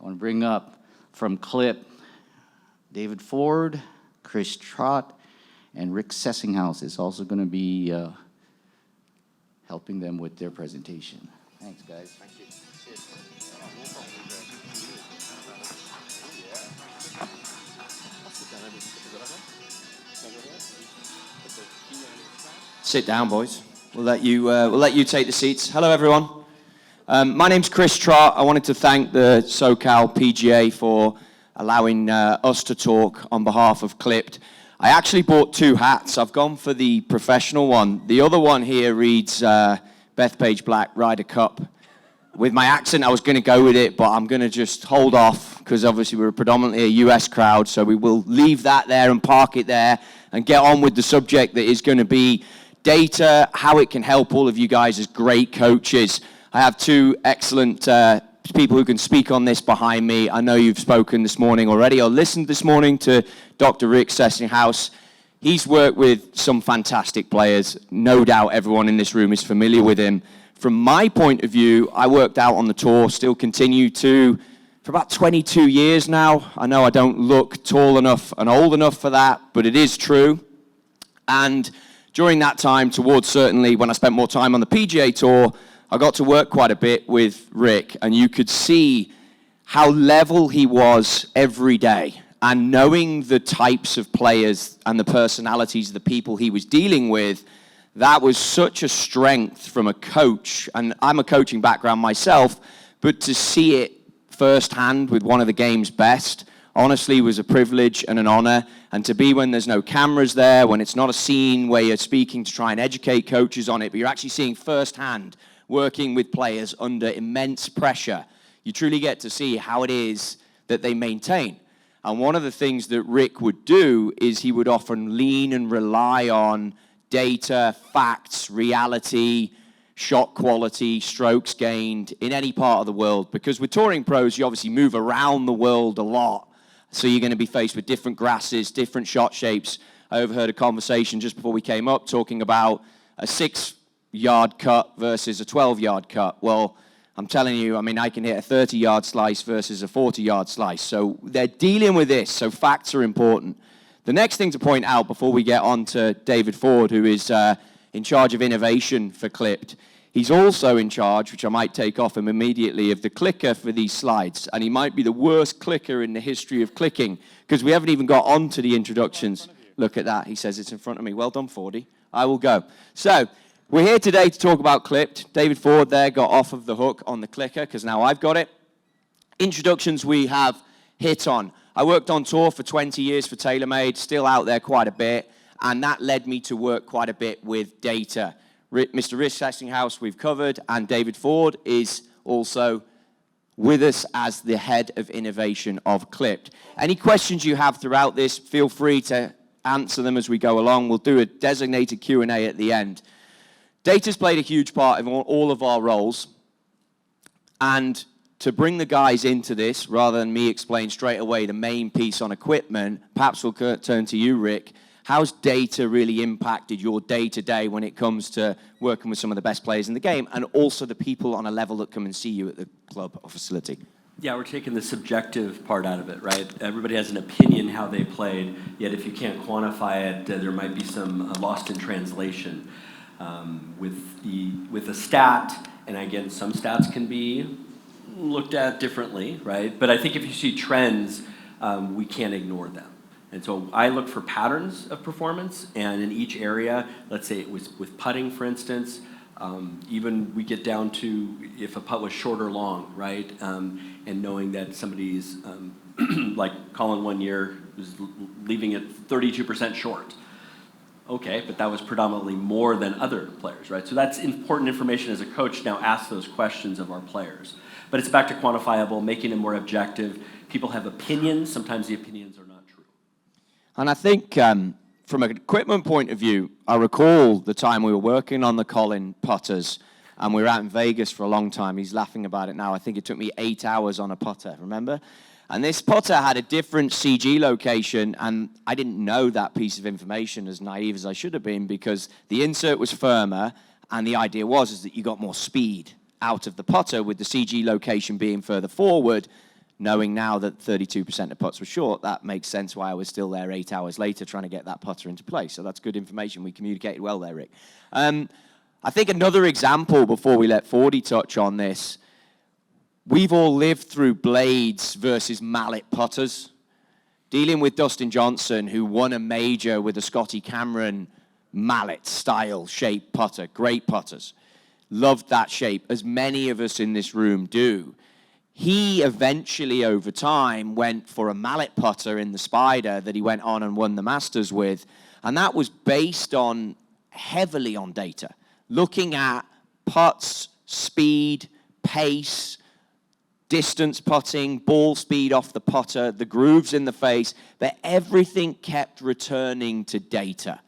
I want to bring up from Clip David Ford, Chris Trott, and Rick Sessinghouse is also going to be helping them with their presentation. Thanks, guys. Thank you. Sit down, boys. We'll let you take the seats. Hello, everyone. My name's Chris Trott. I wanted to thank the SoCal PGA for allowing us to talk on behalf of Clipped. I actually bought two hats. I've gone for the professional one. The other one here reads Bethpage Black Ryder Cup. With my accent, I was going to go with it, but I'm going to just hold off because obviously we're predominantly a US crowd, so we will leave that there and park it there and get on with the subject that is going to be data, how it can help all of you guys as great coaches. I have two excellent people who can speak on this behind me. I know you've spoken this morning already or listened this morning to Dr. Rick Sessinghouse. He's worked with some fantastic players. No doubt everyone in this room is familiar with him. From my point of view, I worked out on the tour, still continue to, for about 22 years now. I know I don't look tall enough and old enough for that, but it is true. And during that time, towards certainly when I spent more time on the PGA Tour, I got to work quite a bit with Rick, and you could see how level he was every day. And knowing the types of players and the personalities of the people he was dealing with, that was such a strength from a coach. And I'm a coaching background myself, but to see it firsthand with one of the game's best, honestly, was a privilege and an honor. And to be when there's no cameras there, when it's not a scene where you're speaking to try and educate coaches on it, but you're actually seeing firsthand working with players under immense pressure, you truly get to see how it is that they maintain. And one of the things that Rick would do is he would often lean and rely on data, facts, reality, shot quality, strokes gained in any part of the world. Because with touring pros, you obviously move around the world a lot. So you're going to be faced with different grasses, different shot shapes. I overheard a conversation just before we came up talking about a 6-yard cut versus a 12-yard cut. Well, I'm telling you, I mean, I can hit a 30-yard slice versus a 40-yard slice. So they're dealing with this, so facts are important. The next thing to point out before we get on to David Ford, who is in charge of innovation for Clipped, he's also in charge, which I might take off him immediately, of the clicker for these slides. And he might be the worst clicker in the history of clicking because we haven't even got on to the introductions. Look at that. He says it's in front of me. Well done, Fordy. I will go. So we're here today to talk about Clipped. David Ford there got off of the hook on the clicker because now I've got it. Introductions we have hit on. I worked on tour for 20 years for TaylorMade, still out there quite a bit, and that led me to work quite a bit with data. Mr. Rick Sessinghouse we've covered, and David Ford is also with us as the head of innovation of Clipped. Any questions you have throughout this, feel free to answer them as we go along. We'll do a designated Q&A at the end. Data's played a huge part in all of our roles, and to bring the guys into this, rather than me explain straight away the main piece on equipment, perhaps we'll turn to you, Rick. How's data really impacted your day-to-day when it comes to working with some of the best players in the game and also the people on a level that come and see you at the club or facility? Yeah, we're taking the subjective part out of it, right? Everybody has an opinion how they played, yet if you can't quantify it, there might be some lost in translation. With a stat, and again, some stats can be looked at differently, right? But I think if you see trends, we can't ignore them. And so I look for patterns of performance, and in each area, let's say it was with putting, for instance, even we get down to if a putt was short or long, right? And knowing that somebody's, like Colin one year, was leaving it 32% short. Okay, but that was predominantly more than other players, right? So that's important information as a coach. Now ask those questions of our players. But it's back to quantifiable, making it more objective. People have opinions. Sometimes the opinions are not true. And I think from an equipment point of view, I recall the time we were working on the Colin putters, and we were out in Vegas for a long time. He's laughing about it now. I think it took me 8 hours on a putter, remember? And this putter had a different CG location, and I didn't know that piece of information, as naive as I should have been, because the insert was firmer, and the idea was that you got more speed out of the putter with the CG location being further forward. Knowing now that 32% of putts were short, that makes sense why I was still there 8 hours later trying to get that putter into play. So that's good information. We communicated well there, Rick. I think another example before we let Fordy touch on this, we've all lived through blades versus mallet putters. Dealing with Dustin Johnson, who won a major with a Scotty Cameron mallet-style shape putter, great putters. Loved that shape, as many of us in this room do. He eventually, over time, went for a mallet putter in the Spider that he went on and won the Masters with, and that was based on heavily on data, looking at putts, speed, pace, distance putting, ball speed off the putter, the grooves in the face, that everything kept returning to data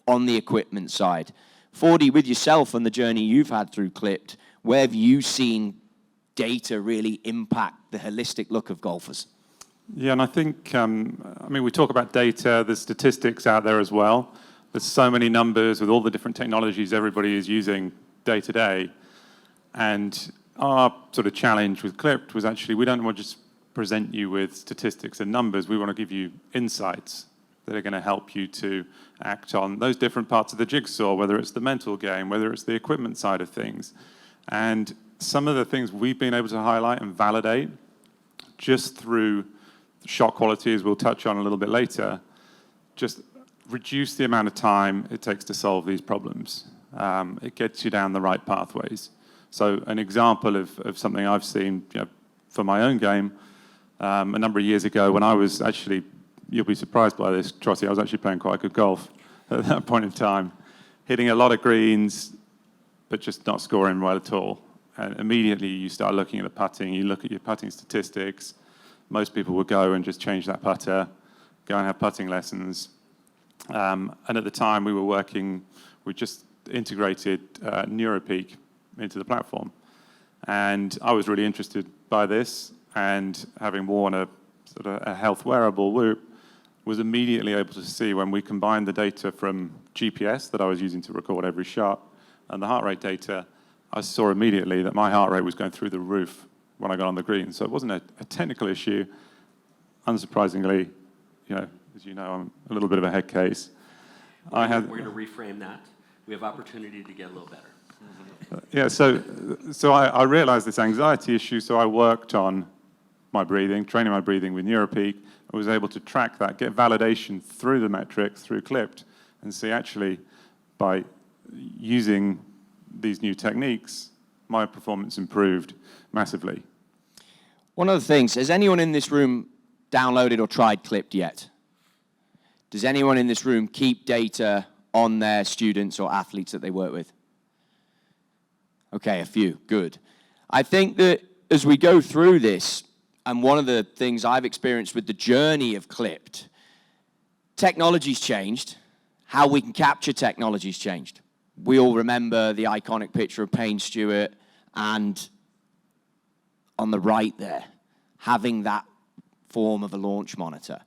on the equipment side. Fordy, with yourself and the journey you've had through Clipped, where have you seen data really impact the holistic look of golfers? Yeah, and I think, we talk about data, there's statistics out there as well. There's so many numbers with all the different technologies everybody is using day to day. And our sort of challenge with Clipped was actually, we don't want to just present you with statistics and numbers, we want to give you insights that are going to help you to act on those different parts of the jigsaw, whether it's the mental game, whether it's the equipment side of things. And some of the things we've been able to highlight and validate just through shot quality, as we'll touch on a little bit later, just reduce the amount of time it takes to solve these problems. It gets you down the right pathways. So an example of something I've seen for my own game, a number of years ago when I was actually, you'll be surprised by this, Trotty, I was actually playing quite good golf at that point in time, hitting a lot of greens, but just not scoring well at all. And immediately you start looking at the putting, you look at your putting statistics. Most people would go and just change that putter, go and have putting lessons. And at the time we just integrated NeuroPeak into the platform. And I was really interested by this, and having worn a sort of a health wearable Whoop, was immediately able to see when we combined the data from GPS that I was using to record every shot and the heart rate data, I saw immediately that my heart rate was going through the roof when I got on the green. So it wasn't a technical issue. Unsurprisingly, as you know, I'm a little bit of a head case. We're going to reframe that. We have opportunity to get a little better. Yeah, so I realized this anxiety issue, so I worked on my breathing, training my breathing with NeuroPeak. I was able to track that, get validation through the metrics, through Clipped, and see actually by using these new techniques, my performance improved massively. One of the things, has anyone in this room downloaded or tried Clipped yet? Does anyone in this room keep data on their students or athletes that they work with? Okay, a few, good. I think that as we go through this, and one of the things I've experienced with the journey of Clipped, technology's changed. How we can capture technology's changed. We all remember the iconic picture of Payne Stewart, and on the right there, having that form of a launch monitor.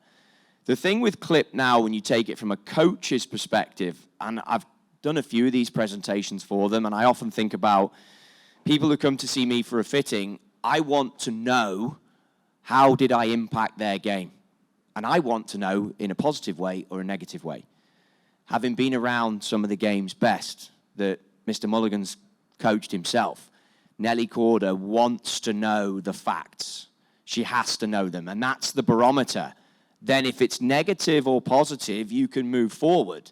The thing with Clip now, when you take it from a coach's perspective, and I've done a few of these presentations for them, and I often think about people who come to see me for a fitting, I want to know how did I impact their game? And I want to know in a positive way or a negative way. Having been around some of the game's best that Mr. Mulligan's coached himself, Nelly Corder wants to know the facts. She has to know them, and that's the barometer. Then if it's negative or positive, you can move forward.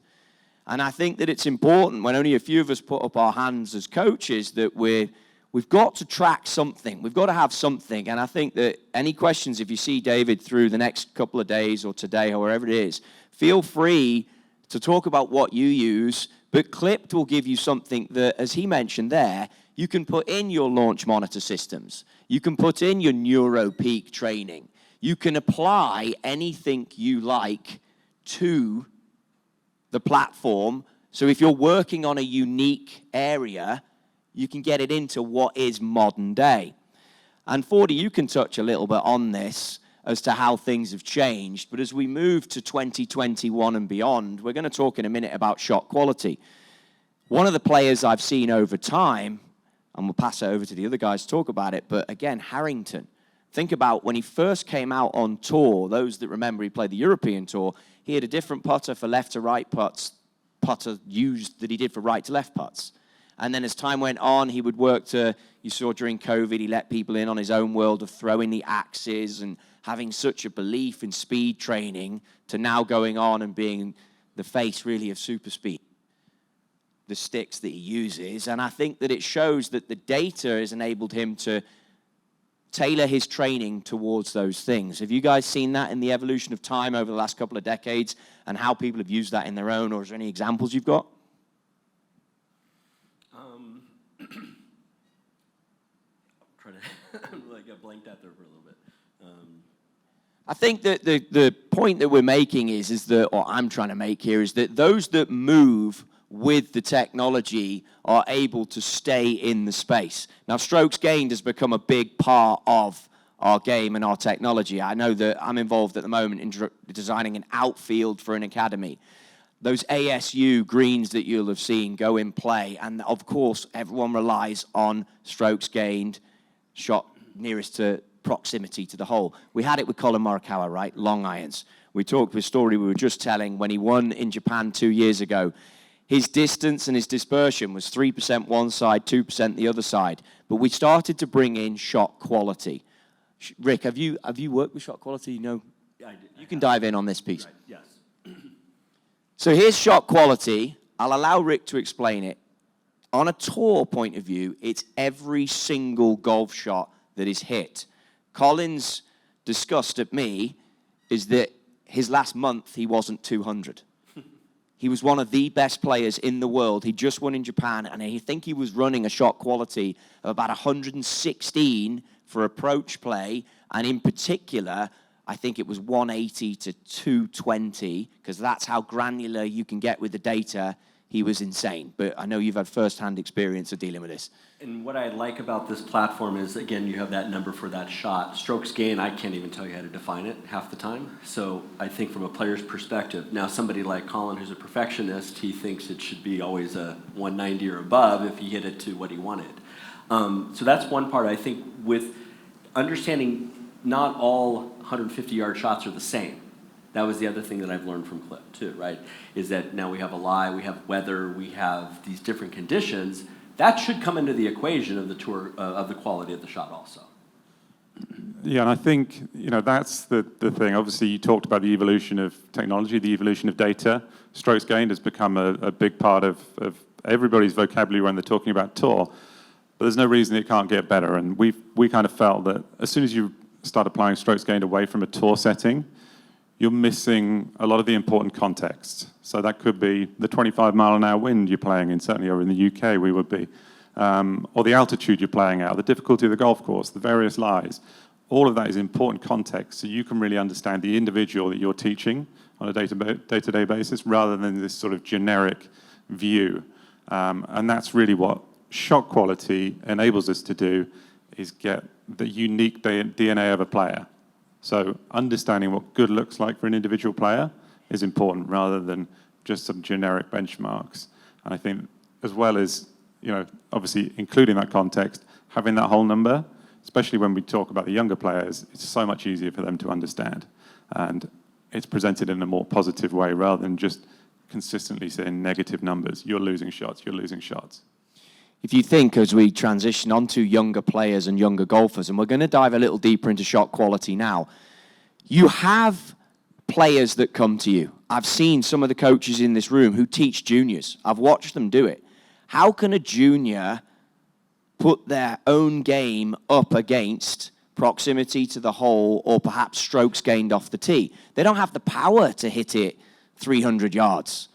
And I think that it's important, when only a few of us put up our hands as coaches, that we've got to track something. We've got to have something. And I think that any questions, if you see David through the next couple of days or today or wherever it is, feel free to talk about what you use, but Clipped will give you something that, as he mentioned there, you can put in your launch monitor systems. You can put in your NeuroPeak training. You can apply anything you like to the platform. So if you're working on a unique area, you can get it into what is modern day. And Fordy, you can touch a little bit on this as to how things have changed. But as we move to 2021 and beyond, we're going to talk in a minute about shot quality. One of the players I've seen over time, and we'll pass it over to the other guys to talk about it, but again, Harrington, Think about when he first came out on tour, those that remember he played the European Tour, he had a different putter for left to right putts, putter used that he did for right to left putts. And then as time went on, he would work to, you saw during COVID, he let people in on his own world of throwing the axes and having such a belief in speed training to now going on and being the face really of super speed, the sticks that he uses. And I think that it shows that the data has enabled him to tailor his training towards those things. Have you guys seen that in the evolution of time over the last couple of decades and how people have used that in their own, or is there any examples you've got? Like I blanked out there for a little bit. I think that the point that we're making is that, or I'm trying to make here, is that those that move with the technology are able to stay in the space. Now, strokes gained has become a big part of our game and our technology. I know that I'm involved at the moment in designing an outfield for an academy. Those ASU greens that you'll have seen go in play, and of course, everyone relies on strokes gained, shot nearest to proximity to the hole. We had it with Colin Morikawa, right? Long irons. We talked with a story we were just telling when he won in Japan 2 years ago. His distance and his dispersion was 3% one side, 2% the other side. But we started to bring in shot quality. Rick, have you worked with shot quality? You know, Yeah, I did. you can dive in on this piece. Right. Yes. So here's shot quality. I'll allow Rick to explain it. On a tour point of view, it's every single golf shot that is hit. Colin's disgust at me is that his last month, he wasn't 200. He was one of the best players in the world. He just won in Japan, and I think he was running a shot quality of about 116 for approach play, and in particular, I think it was 180 to 220, because that's how granular you can get with the data. He was insane, but I know you've had first-hand experience of dealing with this. And what I like about this platform is, again, you have that number for that shot. Strokes gain, I can't even tell you how to define it half the time. So I think from a player's perspective, now somebody like Colin, who's a perfectionist, he thinks it should be always a 190 or above if he hit it to what he wanted. So that's one part. I think with understanding not all 150-yard shots are the same. That was the other thing that I've learned from Clip too, right? Is that now we have a lie, we have weather, we have these different conditions. That should come into the equation of the tour, of the quality of the shot also. Yeah, and I think, that's the thing. Obviously, you talked about the evolution of technology, the evolution of data. Strokes gained has become a big part of everybody's vocabulary when they're talking about tour. But there's no reason it can't get better. And we kind of felt that as soon as you start applying strokes gained away from a tour setting, you're missing a lot of the important context. So that could be the 25-mile-an-hour wind you're playing in, certainly over in the UK we would be, or the altitude you're playing at, the difficulty of the golf course, the various lies. All of that is important context, so you can really understand the individual that you're teaching on a day-to-day basis rather than this sort of generic view. And that's really what shot quality enables us to do, is get the unique DNA of a player. So understanding what good looks like for an individual player is important rather than just some generic benchmarks. And I think as well as, obviously including that context, having that whole number, especially when we talk about the younger players, it's so much easier for them to understand. And it's presented in a more positive way rather than just consistently saying negative numbers. You're losing shots, you're losing shots. If you think as we transition onto younger players and younger golfers, and we're going to dive a little deeper into shot quality now, you have players that come to you. I've seen some of the coaches in this room who teach juniors. I've watched them do it. How can a junior put their own game up against proximity to the hole or perhaps strokes gained off the tee? They don't have the power to hit it 300 yards.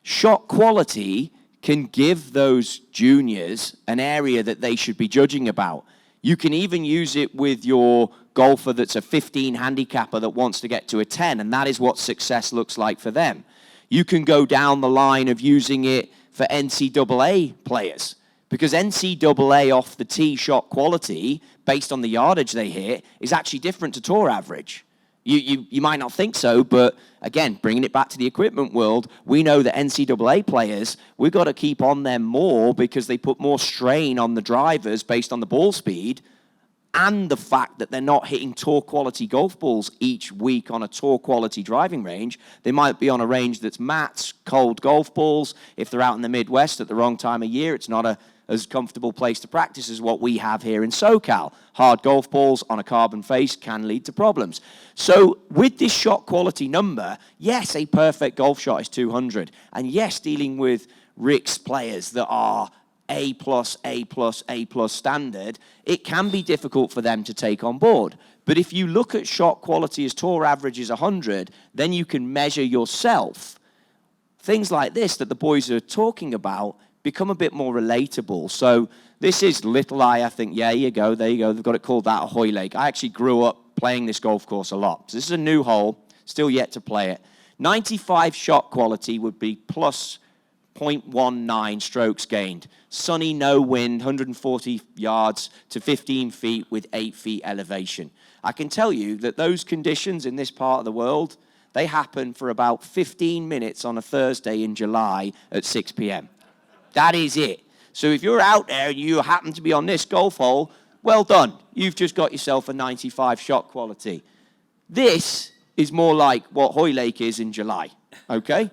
Shot quality can give those juniors an area that they should be judging about. You can even use it with your golfer that's a 15 handicapper that wants to get to a 10, and that is what success looks like for them. You can go down the line of using it for NCAA players, because NCAA off the tee shot quality, based on the yardage they hit, is actually different to tour average. You might not think so, but again, bringing it back to the equipment world, we know that NCAA players, we've got to keep on them more because they put more strain on the drivers based on the ball speed and the fact that they're not hitting tour quality golf balls each week on a tour quality driving range. They might be on a range that's mats, cold golf balls. If they're out in the Midwest at the wrong time of year, it's not as comfortable place to practice as what we have here in SoCal. Hard golf balls on a carbon face can lead to problems. So with this shot quality number, yes, a perfect golf shot is 200. And yes, dealing with Rick's players that are A+, A+, A+ standard, it can be difficult for them to take on board. But if you look at shot quality as tour average is 100, then you can measure yourself. Things like this that the boys are talking about become a bit more relatable. So this is Little I think, yeah, there you go. They've got it called that at Hoy Lake. I actually grew up playing this golf course a lot. So this is a new hole, still yet to play it. 95 shot quality would be plus 0.19 strokes gained. Sunny, no wind, 140 yards to 15 feet with 8 feet elevation. I can tell you that those conditions in this part of the world, they happen for about 15 minutes on a Thursday in July at 6 p.m. That is it. So if you're out there and you happen to be on this golf hole, well done. You've just got yourself a 95 shot quality. This is more like what Hoy Lake is in July, okay?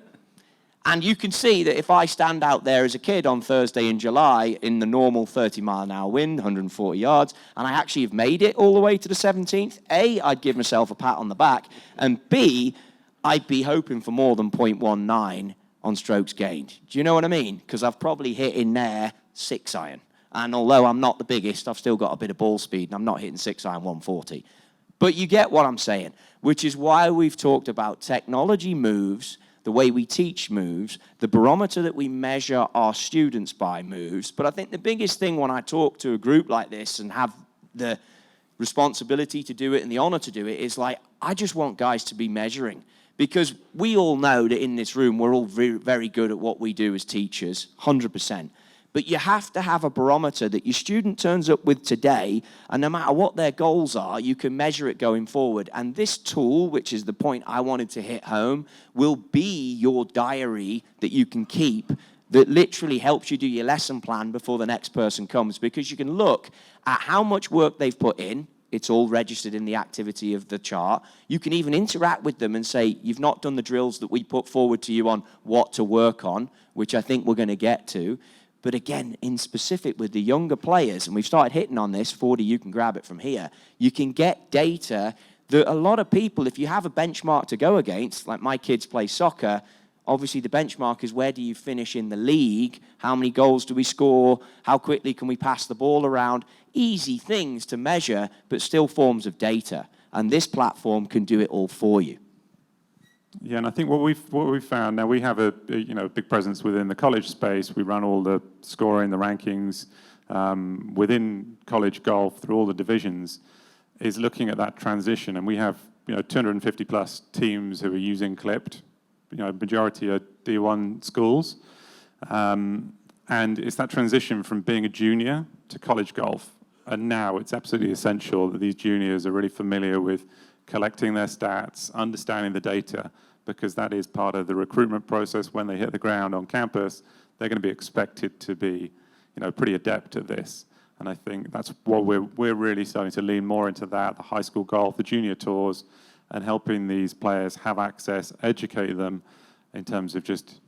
And you can see that if I stand out there as a kid on Thursday in July in the normal 30-mile-an-hour wind, 140 yards, and I actually have made it all the way to the 17th, A, I'd give myself a pat on the back, and B, I'd be hoping for more than 0.19 on strokes gained. Do you know what I mean? Because I've probably hit in there 6-iron. And although I'm not the biggest, I've still got a bit of ball speed, and I'm not hitting 6-iron 140. But you get what I'm saying, which is why we've talked about technology moves, the way we teach moves, the barometer that we measure our students by moves. But I think the biggest thing when I talk to a group like this and have the responsibility to do it and the honor to do it is like, I just want guys to be measuring. Because we all know that in this room, we're all very, very good at what we do as teachers, 100%. But you have to have a barometer that your student turns up with today, and no matter what their goals are, you can measure it going forward. And this tool, which is the point I wanted to hit home, will be your diary that you can keep that literally helps you do your lesson plan before the next person comes. Because you can look at how much work they've put in. It's all registered in the activity of the chart. You can even interact with them and say, you've not done the drills that we put forward to you on what to work on, which I think we're going to get to. But again, in specific with the younger players, and we've started hitting on this, 40, you can grab it from here, you can get data that a lot of people, if you have a benchmark to go against, like my kids play soccer, obviously the benchmark is where do you finish in the league, how many goals do we score, how quickly can we pass the ball around, easy things to measure, but still forms of data. And this platform can do it all for you. Yeah, and I think what we've found now, we have a big presence within the college space. We run all the scoring, the rankings within college golf through all the divisions. Is looking at that transition, and we have 250 plus teams who are using Clipped. Majority are D1 schools, and it's that transition from being a junior to college golf. And now it's absolutely essential that these juniors are really familiar with collecting their stats, understanding the data, because that is part of the recruitment process. When they hit the ground on campus, they're going to be expected to be, pretty adept at this. And I think that's what we're really starting to lean more into that, the high school golf, the junior tours, and helping these players have access, educate them in terms of just,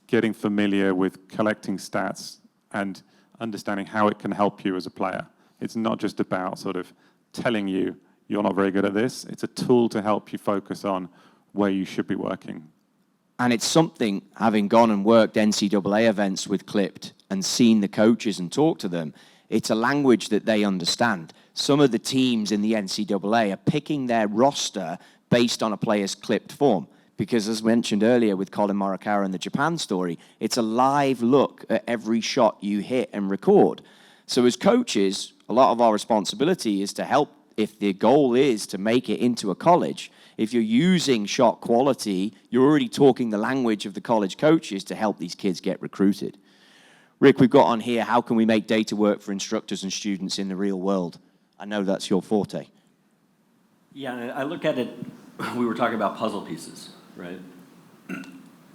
getting familiar with collecting stats and understanding how it can help you as a player. It's not just about sort of telling you you're not very good at this. It's a tool to help you focus on where you should be working. And it's something, having gone and worked NCAA events with Clipped and seen the coaches and talked to them, it's a language that they understand. Some of the teams in the NCAA are picking their roster based on a player's Clipped form. Because as mentioned earlier with Colin Morikawa and the Japan story, it's a live look at every shot you hit and record. So as coaches, a lot of our responsibility is to help, if the goal is to make it into a college. If you're using shot quality, you're already talking the language of the college coaches to help these kids get recruited. Rick, we've got on here, how can we make data work for instructors and students in the real world? I know that's your forte. Yeah, I look at it, we were talking about puzzle pieces, right?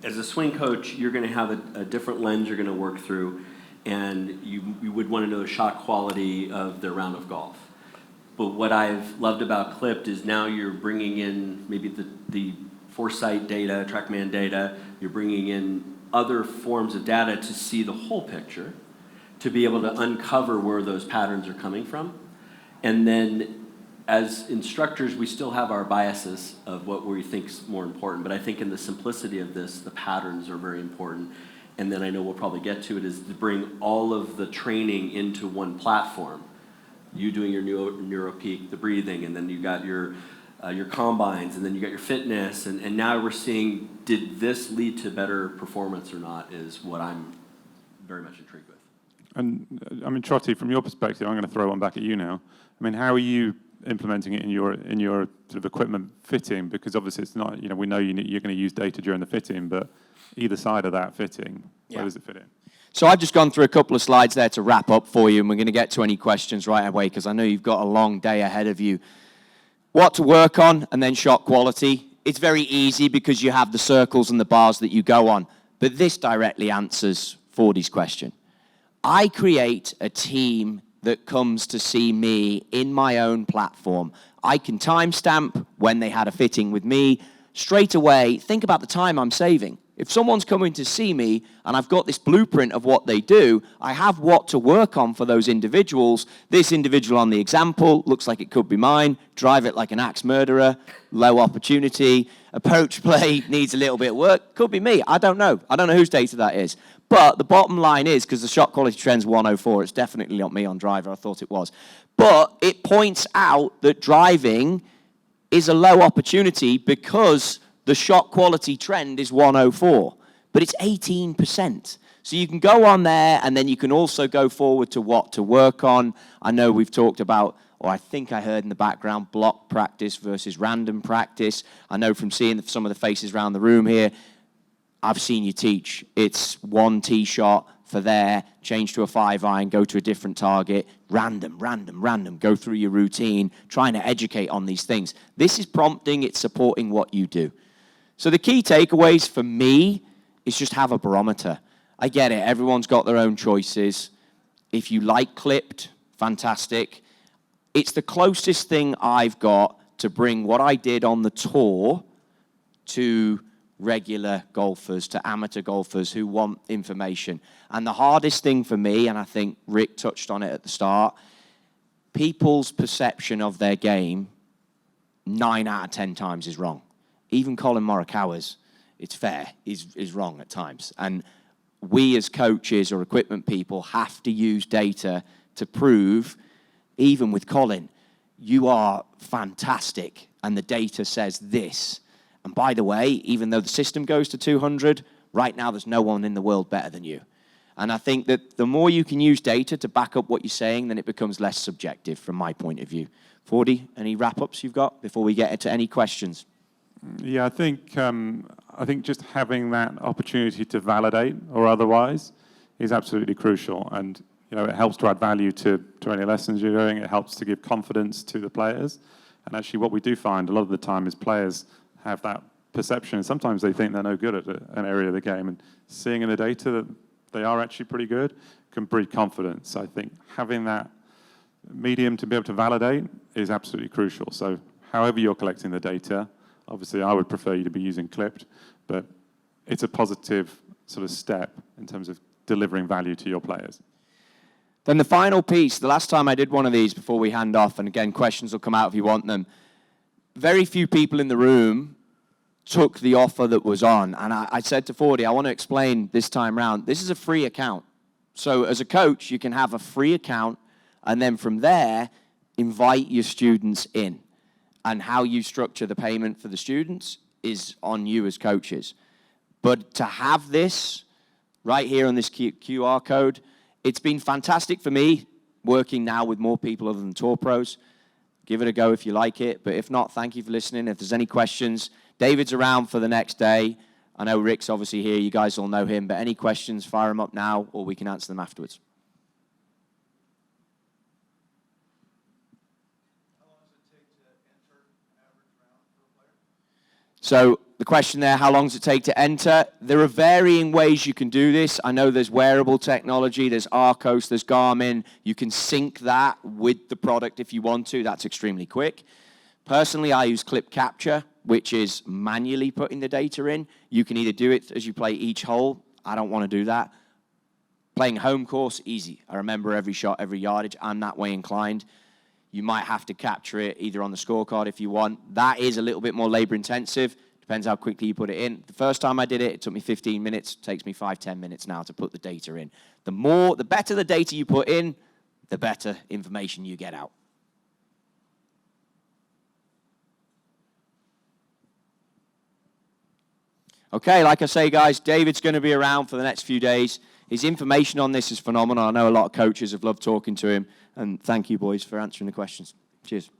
As a swing coach, you're going to have a different lens you're going to work through, and you would want to know the shot quality of their round of golf. But what I've loved about Clipped is now you're bringing in maybe the foresight data, TrackMan data, you're bringing in other forms of data to see the whole picture, to be able to uncover where those patterns are coming from. And then as instructors, we still have our biases of what we think is more important, but I think in the simplicity of this, the patterns are very important. And then I know we'll probably get to it, is to bring all of the training into one platform. You doing your NeuroPeak, the breathing, and then you got your combines, and then you got your fitness, and now we're seeing, did this lead to better performance or not, is what I'm very much intrigued with. And I mean, Trotty, from your perspective, I'm going to throw one back at you now. I mean, how are you implementing it in your sort of equipment fitting? Because obviously it's not, we know you're going to use data during the fitting, but either side of that fitting, where does it fit in? So I've just gone through a couple of slides there to wrap up for you, and we're going to get to any questions right away because I know you've got a long day ahead of you. What to work on, and then shot quality. It's very easy because you have the circles and the bars that you go on, but this directly answers Fordy's question. I create a team that comes to see me in my own platform. I can timestamp when they had a fitting with me. Straight away, think about the time I'm saving. If someone's coming to see me and I've got this blueprint of what they do, I have what to work on for those individuals. This individual on the example looks like it could be mine. Drive it like an axe murderer, low opportunity. Approach play needs a little bit of work. Could be me. I don't know. I don't know whose data that is. But the bottom line is, because the shot quality trend's 104, it's definitely not me on driver. I thought it was. But it points out that driving is a low opportunity because the shot quality trend is 104, but it's 18%. So you can go on there, and then you can also go forward to what to work on. I know we've talked about, or I think I heard in the background, block practice versus random practice. I know from seeing some of the faces around the room here, I've seen you teach. It's one tee shot for there, change to a 5-iron, go to a different target, random, go through your routine, trying to educate on these things. This is prompting, it's supporting what you do. So the key takeaways for me is just have a barometer. I get it, everyone's got their own choices. If you like Clipped, fantastic. It's the closest thing I've got to bring what I did on the tour to regular golfers, to amateur golfers who want information. And the hardest thing for me, and I think Rick touched on it at the start, people's perception of their game 9 out of 10 times is wrong. Even Colin Morikawa's, it's fair, is wrong at times. And we as coaches or equipment people have to use data to prove, even with Colin, you are fantastic and the data says this. And by the way, even though the system goes to 200, right now there's no one in the world better than you. And I think that the more you can use data to back up what you're saying, then it becomes less subjective from my point of view. Fordy, any wrap-ups you've got before we get into any questions? Yeah, I think just having that opportunity to validate or otherwise is absolutely crucial. And it helps to add value to any lessons you're doing. It helps to give confidence to the players. And actually what we do find a lot of the time is players have that perception, and sometimes they think they're no good at an area of the game, and seeing in the data that they are actually pretty good can breed confidence. I think having that medium to be able to validate is absolutely crucial. So however you're collecting the data, obviously I would prefer you to be using Clipped, but it's a positive sort of step in terms of delivering value to your players. Then the final piece, the last time I did one of these before we hand off, and again, questions will come out if you want them, very few people in the room took the offer that was on. And I said to Fordy, I want to explain this time round, this is a free account. So as a coach, you can have a free account, and then from there, invite your students in. And how you structure the payment for the students is on you as coaches. But to have this right here on this QR code, it's been fantastic for me working now with more people other than Tour Pros. Give it a go if you like it. But if not, thank you for listening. If there's any questions, David's around for the next day. I know Rick's obviously here. You guys all know him. But any questions, fire them up now, or we can answer them afterwards. How long does it take to enter an average round for a player? So the question there, how long does it take to enter? There are varying ways you can do this. I know there's wearable technology, there's Arcos, there's Garmin. You can sync that with the product if you want to. That's extremely quick. Personally, I use clip capture, which is manually putting the data in. You can either do it as you play each hole. I don't want to do that. Playing home course, easy. I remember every shot, every yardage. I'm that way inclined. You might have to capture it either on the scorecard if you want. That is a little bit more labor intensive. Depends how quickly you put it in. The first time I did it, it took me 15 minutes. It takes me 5-10 minutes now to put the data in. The better the data you put in, the better information you get out. Okay, like I say, guys, David's going to be around for the next few days. His information on this is phenomenal. I know a lot of coaches have loved talking to him. And thank you, boys, for answering the questions. Cheers.